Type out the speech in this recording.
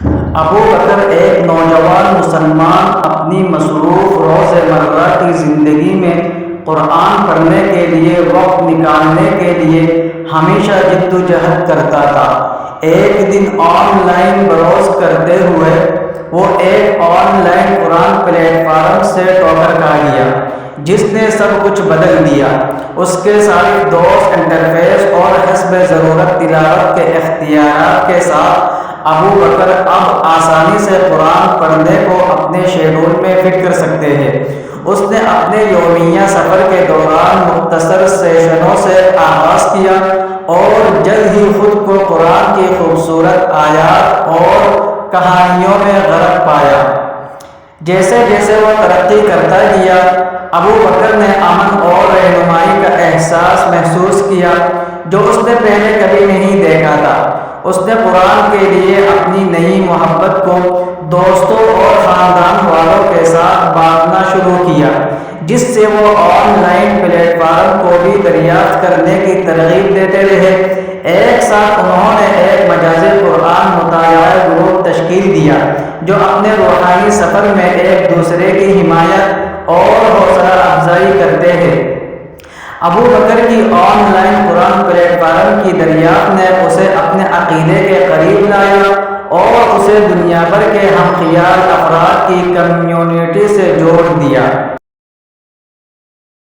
ابو بکر ایک نوجوان مسلمان اپنی مصروف روزمرہ کی زندگی میں قرآن پڑھنے کے لیے وقت نکالنے کے لیے ہمیشہ جدوجہد کرتا تھا۔ ایک دن آن لائن براؤز کرتے ہوئے وہ ایک on line Quran plate form سے ٹھوکر کھا گیا جس نے سب کچھ بدل دیا۔ اس کے صارف دوست انٹرفیس اور حسب ضرورت تلاوت کے اختیارات کے ساتھ ابو بکر اب آسانی سے قرآن پڑھنے کو اپنے شیڈول میں فٹ کر سکتے ہیں۔ اس نے اپنے یومیہ سفر کے دوران مختصر سیشنوں سے آغاز کیا اور جلد ہی خود کو قرآن کی خوبصورت آیات اور کہانیوں میں غرق پایا۔ جیسے جیسے وہ ترقی کرتا گیا، ابو بکر نے امن اور رہنمائی کا احساس محسوس کیا جو اس نے پہلے کبھی نہیں دیکھا تھا۔ اس نے قرآن کے لیے اپنی نئی محبت کو دوستوں اور خاندان والوں کے ساتھ بانٹنا شروع کیا، جس سے وہ آن لائن پلیٹ فارم کو بھی دریافت کرنے کی ترغیب دیتے رہے۔ ایک ساتھ انہوں نے ایک مجازی قرآن مطالعہ گروپ تشکیل دیا جو اپنے روحانی سفر میں ایک دوسرے کی حمایت اور حوصلہ افزائی کرتے ہیں۔ ابو بکر کی on line Quran plate form کی دریافت نے اسے اپنے عقیدے کے قریب لایا اور اسے دنیا بھر کے ہم خیال افراد کی کمیونٹی سے جوڑ دیا۔